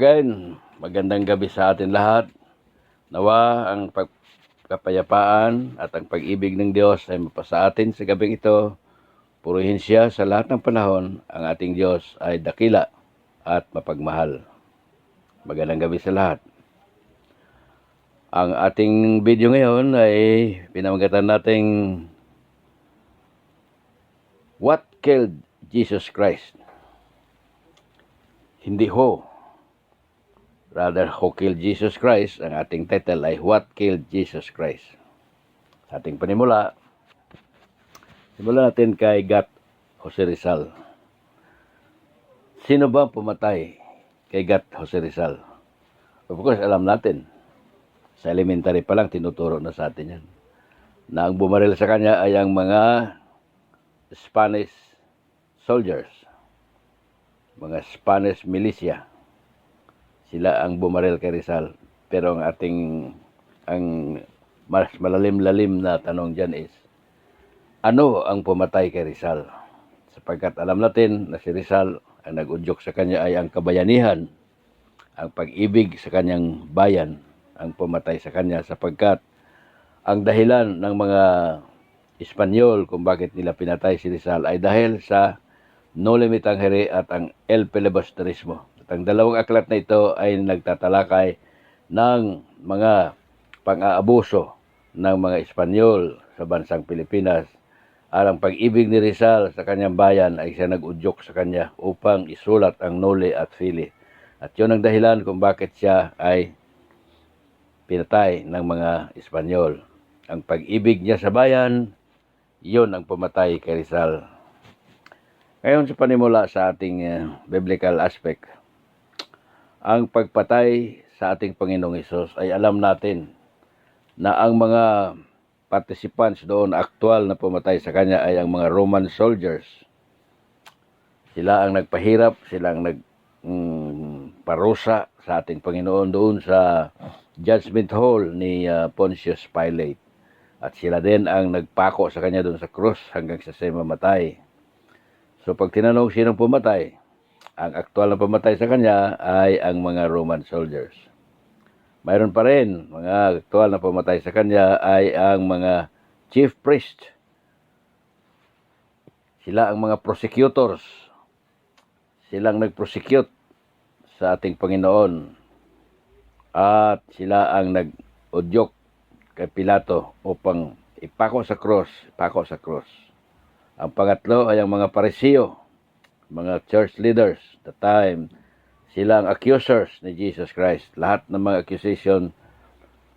Again, magandang gabi sa atin lahat. Nawa ang kapayapaan at ang pag-ibig ng Diyos ay mapasa atin sa gabing ito. Purihin siya sa lahat ng panahon. Ang ating Diyos ay dakila at mapagmahal. Magandang gabi sa lahat. Ang ating video ngayon ay pinamagatan nating What Killed Jesus Christ? Hindi ho. Rather, Who Killed Jesus Christ? Ang ating title ay What Killed Jesus Christ? Sa ating panimula, simulan natin kay Gat Jose Rizal. Sino ba pumatay kay Gat Jose Rizal? Of course, alam natin. Sa elementary pa lang, tinuturo na sa atin yan. Na ang bumaril sa kanya ay ang mga Spanish soldiers, mga Spanish militia. Sila ang bumaril kay Rizal. Pero ang mas malalim-lalim na tanong dyan is, ano ang pumatay kay Rizal? Sapagkat alam natin na si Rizal, ang nag-udyok sa kanya ay ang kabayanihan, ang pag-ibig sa kanyang bayan, ang pumatay sa kanya. Sapagkat ang dahilan ng mga Espanyol kung bakit nila pinatay si Rizal ay dahil sa No Limitang Here at ang El Filibusterismo. Ang dalawang aklat na ito ay nagtatalakay ng mga pang-aabuso ng mga Espanyol sa bansang Pilipinas. At ang pag-ibig ni Rizal sa kanyang bayan ay siya nag-udyok sa kanya upang isulat ang Noli at Fili. At yun ang dahilan kung bakit siya ay pinatay ng mga Espanyol. Ang pag-ibig niya sa bayan, yun ang pumatay kay Rizal. Ngayon sa panimula sa ating biblical aspect, ang pagpatay sa ating Panginoong Hesus ay alam natin na ang mga participants doon, aktual na pumatay sa kanya ay ang mga Roman soldiers. Sila ang nagpahirap, sila ang nagparusa sa ating Panginoon doon sa Judgment Hall ni Pontius Pilate. At sila din ang nagpako sa kanya doon sa krus hanggang sa siya mamatay. So pag tinanong sinong pumatay, ang aktual na pumatay sa kanya ay ang mga Roman soldiers. Mayroon pa rin, mga aktual na pumatay sa kanya ay ang mga chief priest. Sila ang mga prosecutors. Silang nag-prosecute sa ating Panginoon. At sila ang nag-udyok kay Pilato upang ipako sa cross. Ang pangatlo ay ang mga Parisiyo, mga church leaders. The time, sila ang accusers ni Jesus Christ. Lahat ng mga accusation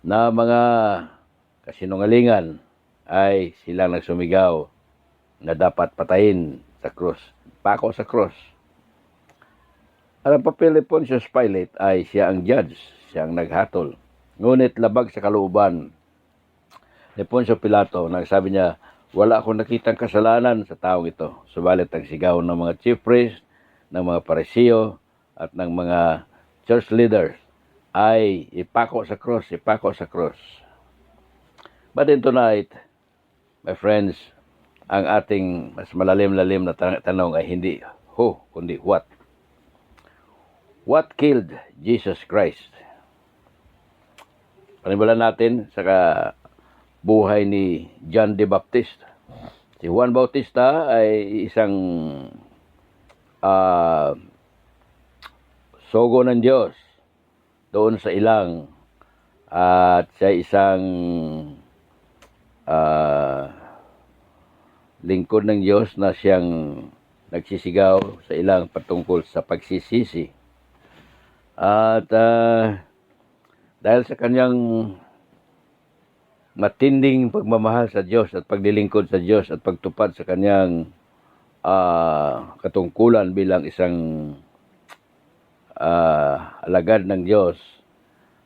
na mga kasinungalingan ay silang nagsumigaw na dapat patayin sa krus. Pako sa krus. At ang papel ni Pontius Pilate ay siya ang judge, siya ang naghatol. Ngunit labag sa kalooban ni Poncio Pilato, nagsabi niya, wala akong nakitang kasalanan sa taong ito. Subalit ang sigaw ng mga chief priest, ng mga Parisiyo, at ng mga church leaders ay ipako sa cross. But in tonight, my friends, ang ating mas malalim-lalim na tanong ay hindi who, kundi what. What killed Jesus Christ? Panimulan natin sa buhay ni John the Baptist. Si Juan Bautista ay isang sogo ng Diyos doon sa ilang, at siya isang lingkod ng Diyos na siyang nagsisigaw sa ilang patungkol sa pagsisisi. At dahil sa kanyang matinding pagmamahal sa Diyos at paglilingkod sa Diyos at pagtupad sa kanyang katungkulan bilang isang alagad ng Diyos,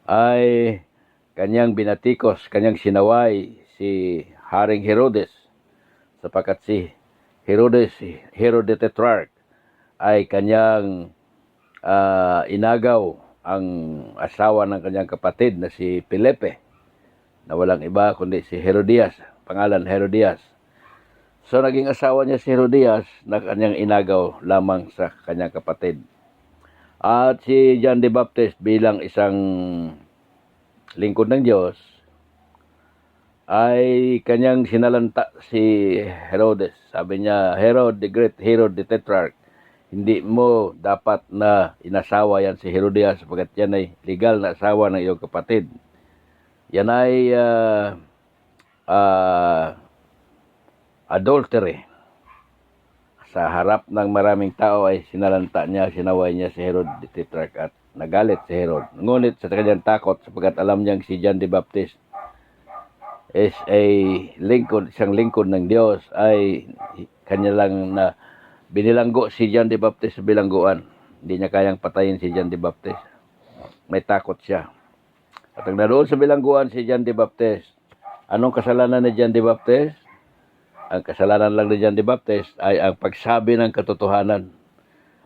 ay kanyang binatikos, kanyang sinaway si Haring Herodes, sapagkat si Herod the Tetrarch ay kanyang inagaw ang asawa ng kanyang kapatid na si Felipe, na walang iba kundi si Herodias, pangalan Herodias. So naging asawa niya si Herodias na kanyang inagaw lamang sa kanyang kapatid. At si John the Baptist bilang isang lingkod ng Diyos ay kanyang sinalanta si Herodes. Sabi niya, Herod the Great, Herod the Tetrarch, hindi mo dapat na inasawa yan si Herodias sapagkat yan ay legal na asawa ng iyong kapatid. Yan ay adultery. Sa harap ng maraming tao ay sinalanta niya, sinaway niya si Herod the Tetrarch at nagalit si Herod. Ngunit sa kanyang takot sapagkat alam niyang si John the Baptist is isang lingkod ng Diyos, ay kanya lang na binilanggo si John the Baptist sa bilangguan. Hindi niya kayang patayin si John the Baptist. May takot siya. At ang naroon sa bilangguan si John the Baptist, anong kasalanan ni John the Baptist? Ang kasalanan lang ni John the Baptist ay ang pagsabi ng katotohanan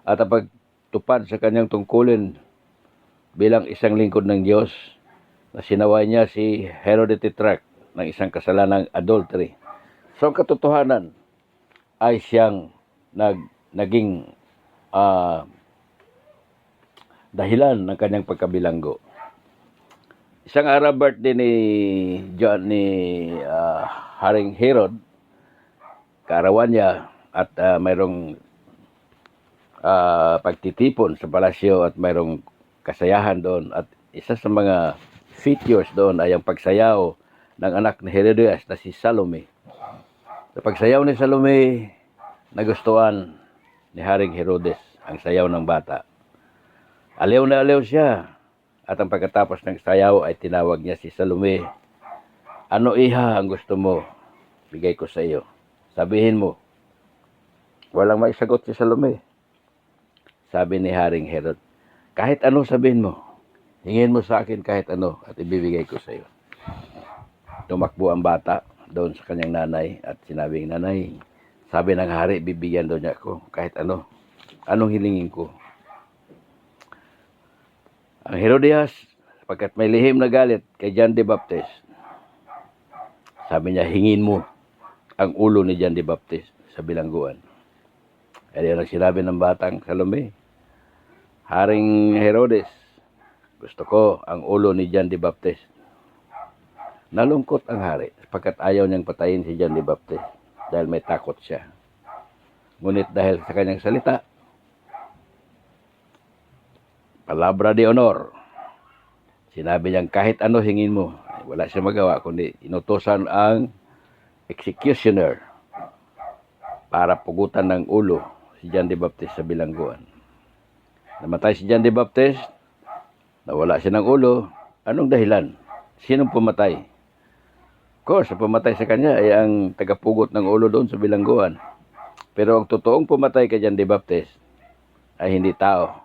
at ang pagtupad sa kanyang tungkulin bilang isang lingkod ng Diyos na sinaway niya si Herod the Tetrarch ng isang kasalanang adultery. So ang katotohanan ay siyang naging dahilan ng kanyang pagkabilanggo. Isang araw birthday ni Haring Herod, kaarawan niya, at mayroong pagtitipon sa palasyo at mayroong kasayahan doon. At isa sa mga features doon ay ang pagsayaw ng anak ni Herodias na si Salome. Sa pagsayaw ni Salome, nagustuhan ni Haring Herodes ang sayaw ng bata. Aliw na aliw siya. At ang pagkatapos ng sayaw ay tinawag niya si Salome. Ano iha ang gusto mo? Bigay ko sa iyo. Sabihin mo. Walang maisagot si Salome. Sabi ni Haring Herod, kahit ano sabihin mo. Hingin mo sa akin kahit ano at ibibigay ko sa iyo. Tumakbo ang bata doon sa kanyang nanay at sinabing, nanay, sabi ng hari, bibigyan daw niya ako kahit ano. Anong hilingin ko? Ang Herodias, pagkat may lihim na galit kay John the Baptist, sabi niya, hingin mo ang ulo ni John the Baptist sa bilangguan. Kaya ang sinabi ng batang Salome, Haring Herodes, gusto ko ang ulo ni John the Baptist. Nalungkot ang hari sapagkat ayaw niyang patayin si John the Baptist dahil may takot siya. Ngunit dahil sa kanyang salita, palabra de honor, sinabi niyang kahit ano hingin mo. Wala siya magawa kundi inutosan ang executioner para pugutan ng ulo si John the Baptist sa bilangguan. Namatay si John the Baptist, nawala siya ng ulo. Anong dahilan? Sinong pumatay? Of course, ang pumatay sa kanya ay ang tagapugot ng ulo doon sa bilangguan. Pero ang totoong pumatay kay John the Baptist ay hindi tao,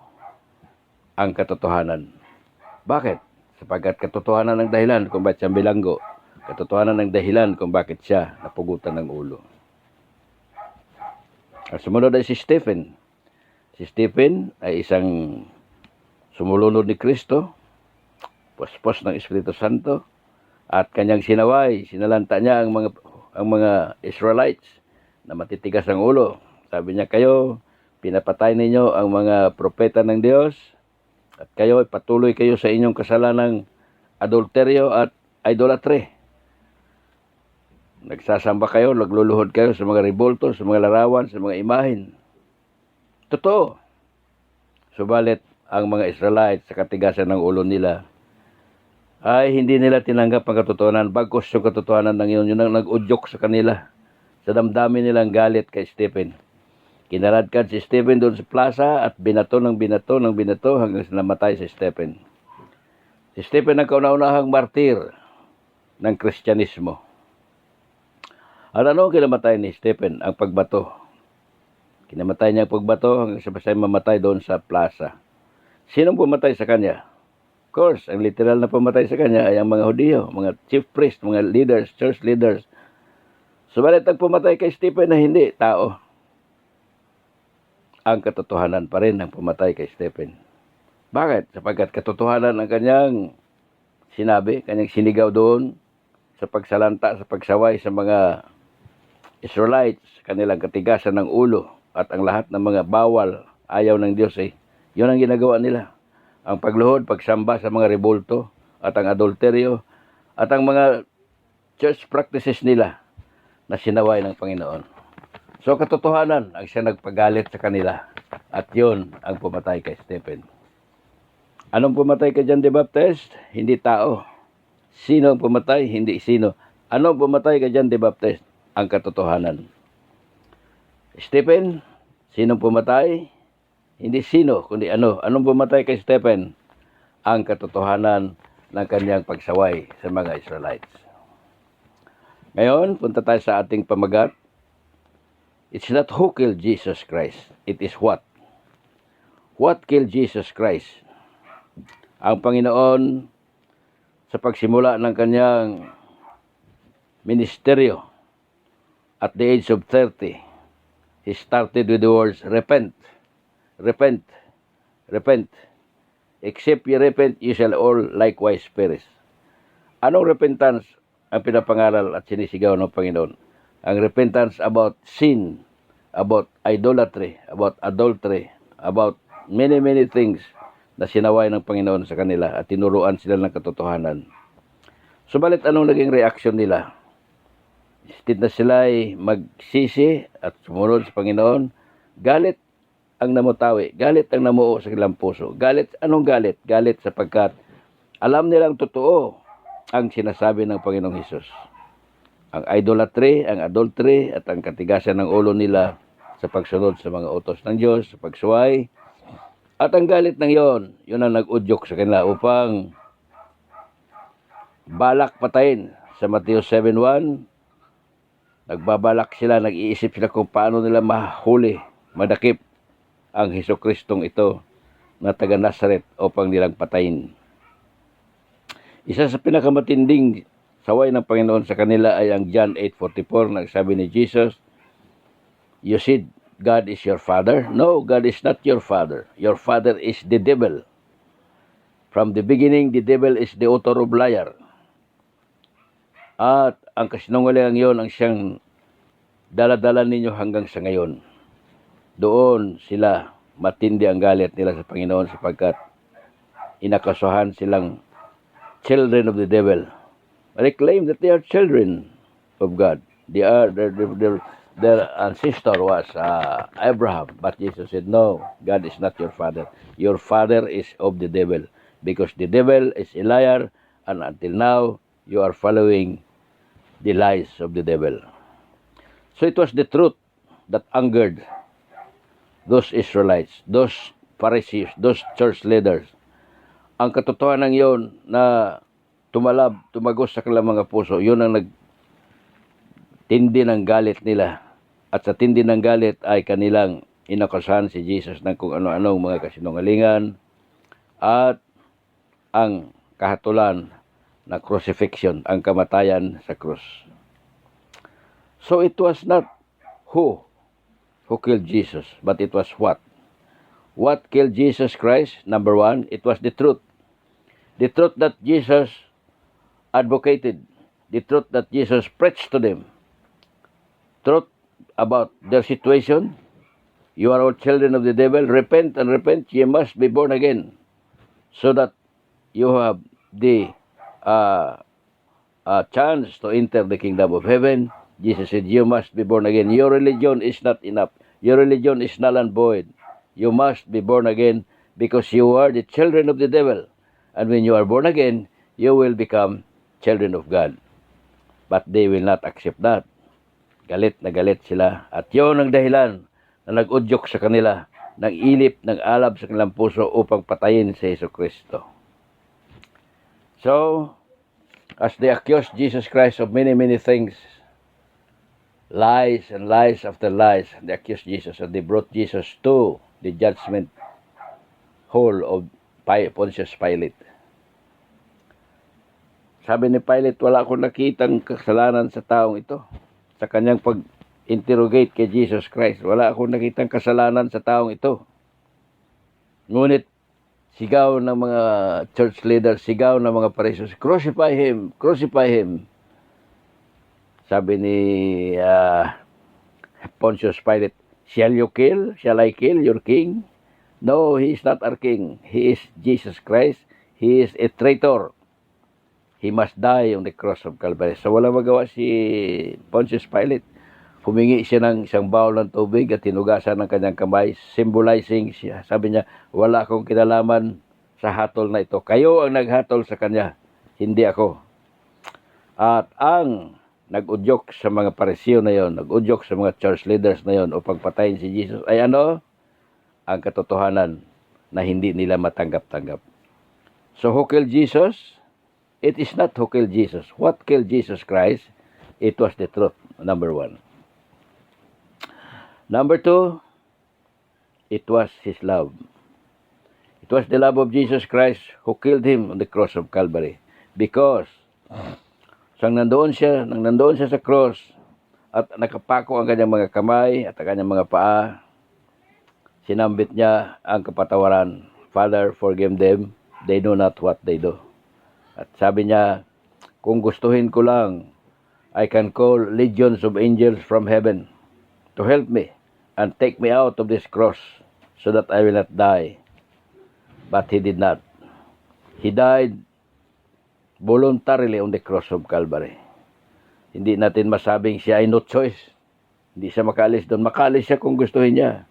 ang katotohanan. Bakit? Sapagkat katotohanan ng dahilan kung bakit siya bilanggo. Katotohanan ng dahilan kung bakit siya napugutan ng ulo. Ang sumunod ay si Stephen. Si Stephen ay isang sumulunod ni Kristo, puspos ng Espiritu Santo, at kanyang sinalanta niya ang mga Israelites na matitigas ang ulo. Sabi niya, kayo, pinapatay ninyo ang mga propeta ng Diyos, at kayo, patuloy kayo sa inyong kasalanang adulteryo at idolatry. Nagsasamba kayo, nagluluhod kayo sa mga rebolto, sa mga larawan, sa mga imahin. Totoo. Subalit, ang mga Israelites sa katigasan ng ulo nila ay hindi nila tinanggap ang katotohanan. Bagkus yung katotohanan ng yun ang nag-udyok sa kanila. Sa damdamin nilang galit kay Stephen. Kinaradkad si Stephen doon sa plaza at binato hanggang namatay si Stephen. Si Stephen ang kauna-unahang martir ng Kristyanismo. At ano ang kinamatay ni Stephen? Ang pagbato. Kinamatay niya ang pagbato hanggang sa mamatay doon sa plaza. Sinong pumatay sa kanya? Of course, ang literal na pumatay sa kanya ay ang mga Hudiyo, mga chief priest, mga leaders, church leaders. Subalit ang pumatay kay Stephen na hindi tao. Ang katotohanan pa rin ang pumatay kay Stephen. Bakit? Sapagkat katotohanan ang kanyang sinabi, kanyang sinigaw doon sa pagsalanta, sa pagsaway sa mga Israelites, kanilang katigasan ng ulo at ang lahat ng mga bawal, ayaw ng Diyos Yun ang ginagawa nila. Ang pagluhod, pagsamba sa mga rebulto, at ang adulteryo, at ang mga church practices nila na sinaway ng Panginoon. So katotohanan ang siya nagpagalit sa kanila, at yun ang pumatay kay Stephen. Anong pumatay kay John the Baptist? Hindi tao. Sino ang pumatay? Hindi sino. Anong pumatay kay John the Baptist? Ang katotohanan. Stephen, sinong pumatay? Hindi sino, kundi ano. Anong pumatay kay Stephen? Ang katotohanan ng kanyang pagsaway sa mga Israelites. Ngayon, punta tayo sa ating pamagat. It's not who killed Jesus Christ. It is what. What killed Jesus Christ? Ang Panginoon sa pagsimula ng kanyang ministeryo at the age of 30, he started with the words, repent, repent, repent. Except you repent, you shall all likewise perish. Anong repentance ang pinapangaral at sinisigaw ng Panginoon? Ang repentance about sin, about idolatry, about adultery, about many things na sinaway ng Panginoon sa kanila at tinuruan sila ng katotohanan. Subalit anong naging reaksyon nila? Instead na sila ay magsisi at sumunod sa Panginoon, galit ang namutawi, galit ang namuo sa kanilang puso. Galit, anong galit? Galit sapagkat alam nilang totoo ang sinasabi ng Panginoong Hesus. Ang idolatry, ang adultery, at ang katigasan ng ulo nila sa pagsunod sa mga utos ng Diyos, sa pagsuway. At ang galit ng yon, yun ang nag-udyok sa kanila upang balak patayin. Sa Mateo 7:1, nagbabalak sila, nag-iisip sila kung paano nila mahuli, madakip ang Hesukristong ito na taga Nazaret upang nilang patayin. Isa sa pinakamatinding saway ng Panginoon sa kanila ay ang John 8:44, nagsabi ni Jesus, you said God is your father? No, God is not your father. Your father is the devil. From the beginning, the devil is the author of liar. At ang kasinungalingang yon ang siyang daladala ninyo hanggang sa ngayon. Doon sila, matindi ang galit nila sa Panginoon sapagkat inakasuhan silang children of the devil. They claim that they are children of God. Their ancestor was Abraham, but Jesus said, no, God is not your father. Your father is of the devil, because the devil is a liar, and until now, you are following the lies of the devil. So it was the truth that angered those Israelites, those Pharisees, those church leaders. Ang katotohanan yon na tumagos sa kanilang mga puso, yun ang nagtindi ng galit nila. At sa tindi ng galit ay kanilang inakusahan si Jesus ng kung ano-anong mga kasinungalingan at ang kahatulan na crucifixion, ang kamatayan sa krus. So it was not who killed Jesus, but it was what. What killed Jesus Christ? Number one, it was the truth. The truth that Jesus advocated. The truth that Jesus preached to them. Truth about their situation. You are all children of the devil. Repent and repent. You must be born again, so that you have the chance to enter the kingdom of heaven. Jesus said, you must be born again. Your religion is not enough. Your religion is null and void. You must be born again because you are the children of the devil. And when you are born again, you will become children of God. But they will not accept that. Galit na galit sila. At yun ang dahilan na nag-udyok sa kanila ng ilip, ng alab sa kanilang puso upang patayin si Jesucristo. So, as they accused Jesus Christ of many things, lies and lies after lies, they accused Jesus and they brought Jesus to the judgment hall of Pontius Pilate. Sabi ni Pilate, wala akong nakitang kasalanan sa taong ito. Sa kanyang pag-interrogate kay Jesus Christ, wala akong nakitang kasalanan sa taong ito. Ngunit, sigaw ng mga church leaders, sigaw ng mga Pharisees, crucify him, crucify him. Sabi ni Pontius Pilate, shall you kill? Shall I kill your king? No, he is not our king. He is Jesus Christ. He is a traitor. He must die on the cross of Calvary. So wala magawa si Pontius Pilate. Humingi siya ng isang bowl ng tubig at tinugasan ng kanyang kamay, symbolizing siya. Sabi niya, wala akong kinalaman sa hatol na ito. Kayo ang naghatol sa kanya, hindi ako. At ang nag-udyok sa mga pariseo na yon, nag-udyok sa mga church leaders na yon upang patayin si Jesus ay ano? Ang katotohanan na hindi nila matanggap-tanggap. So who killed Jesus? It is not who killed Jesus. What killed Jesus Christ? It was the truth, number one. Number two, it was His love. It was the love of Jesus Christ who killed Him on the cross of Calvary. Because nang nandoon siya sa cross at nakapako ang kanyang mga kamay at ang kanyang mga paa, sinambit niya ang kapatawaran. Father, forgive them. They know not what they do. At sabi niya, kung gustuhin ko lang, I can call legions of angels from heaven to help me and take me out of this cross so that I will not die. But He did not. He died voluntarily on the cross of Calvary. Hindi natin masabing siya ay no choice. Hindi siya makaalis doon. Makaalis siya kung gustuhin niya.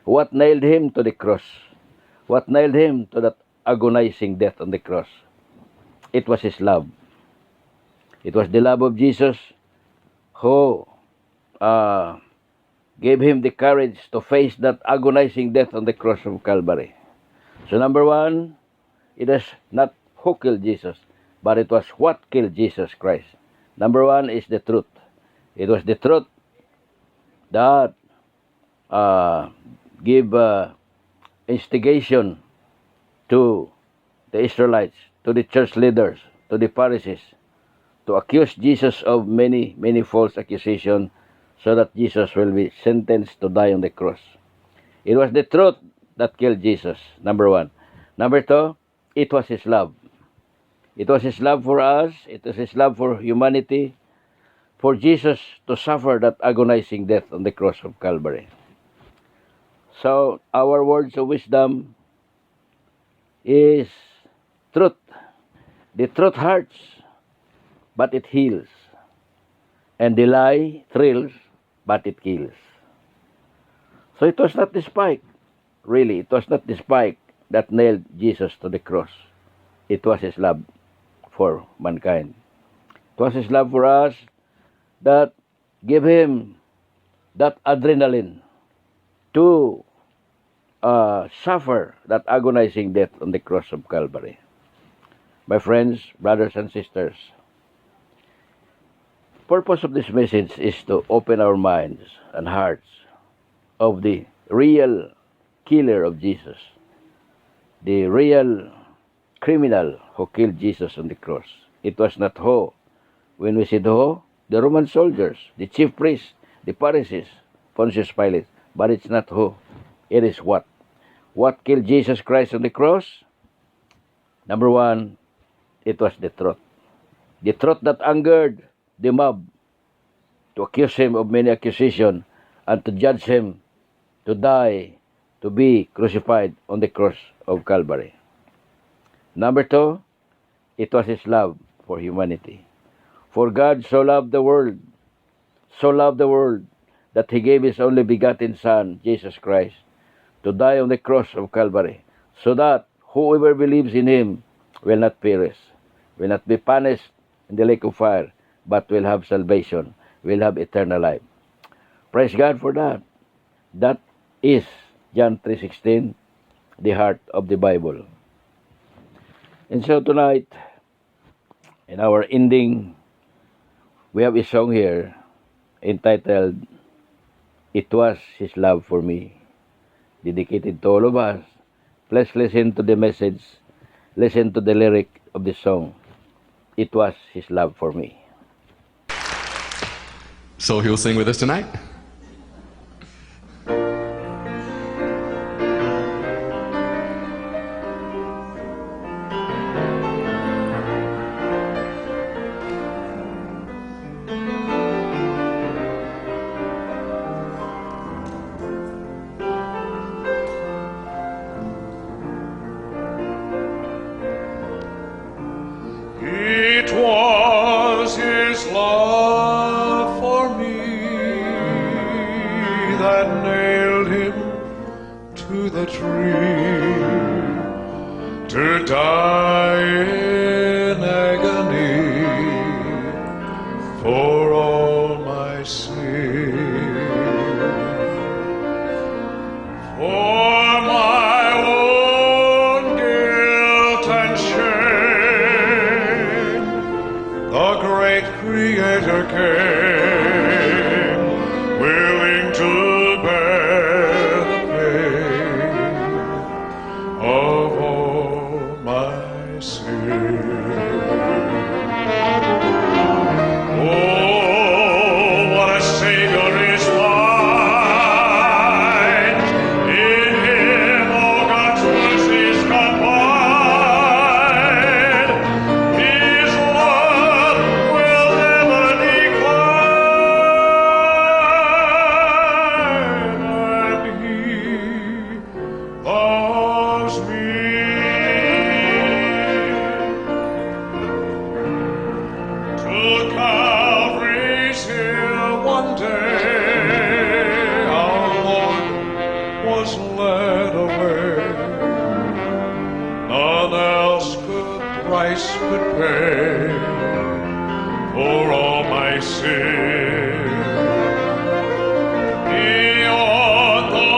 What nailed Him to the cross? What nailed Him to that agonizing death on the cross? It was His love. It was the love of Jesus who gave Him the courage to face that agonizing death on the cross of Calvary. So number one, it is not who killed Jesus, but it was what killed Jesus Christ. Number one is the truth. It was the truth that gave instigation to the Israelites, to the church leaders, to the Pharisees, to accuse Jesus of many, many false accusations so that Jesus will be sentenced to die on the cross. It was the truth that killed Jesus, number one. Number two, it was His love. It was His love for us. It was His love for humanity, for Jesus to suffer that agonizing death on the cross of Calvary. So, our words of wisdom is truth. The truth hurts, but it heals. And the lie thrills, but it kills. So it was not the spike. Really, it was not the spike that nailed Jesus to the cross. It was His love for mankind. It was His love for us that gave Him that adrenaline to suffer that agonizing death on the cross of Calvary. My friends, brothers and sisters, purpose of this message is to open our minds and hearts of the real killer of Jesus, the real criminal who killed Jesus on the cross. It was not who. When we said who, the Roman soldiers, the chief priests, the Pharisees, Pontius Pilate, but it's not who. It is what. What killed Jesus Christ on the cross? Number one, it was the truth. The truth that angered the mob to accuse Him of many accusations and to judge Him to die, to be crucified on the cross of Calvary. Number two, it was His love for humanity. For God so loved the world that He gave His only begotten Son, Jesus Christ, to die on the cross of Calvary, so that whoever believes in Him will not perish, will not be punished in the lake of fire, but will have salvation, will have eternal life. Praise God for that. That is John 3:16, the heart of the Bible. And so tonight, in our ending, we have a song here entitled, It Was His Love for Me, dedicated to all of us. Please listen to the message, listen to the lyric of the song, It Was His Love for Me. So he'll sing with us tonight? that nailed him to the tree, to die in agony for all my sin, for my own guilt and shame. The great Creator came, willing to bear the pain of all my sin. Oh, what a Savior is mine! In Him all God's mercies combine. His love will never decline, and He loves me. To Calvary's hill one day our Lord was led away. None else price could pay for all my sin. He on the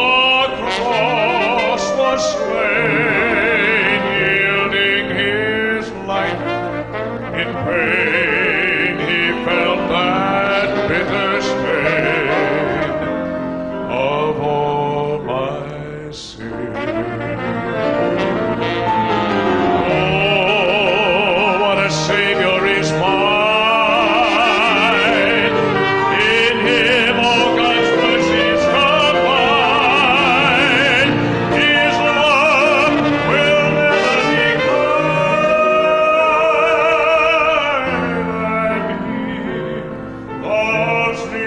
cross was slain, yielding His life in pain. He felt that bitter stain of all my sin. Oh, what a Savior is mine! In Him all God's mercies combine. His love will never decline, and He loves me.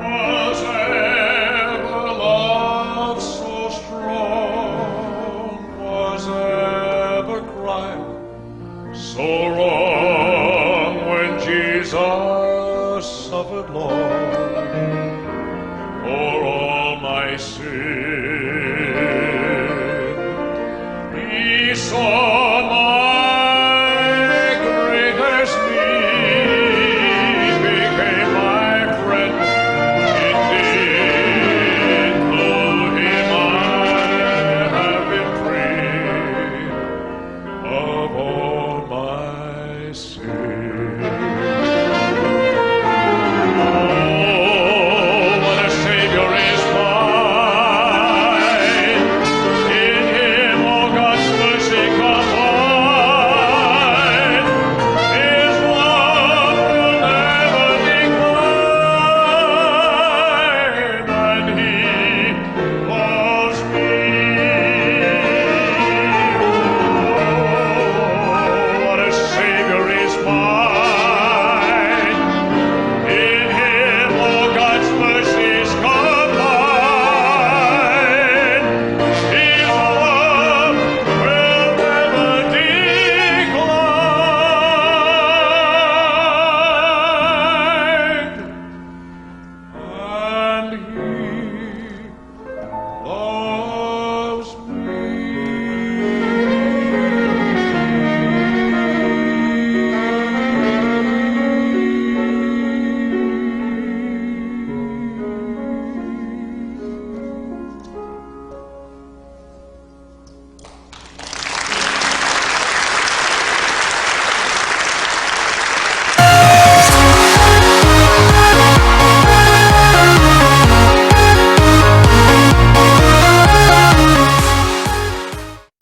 Was ever love so strong? Was ever crime so wrong when Jesus suffered long for all my sin?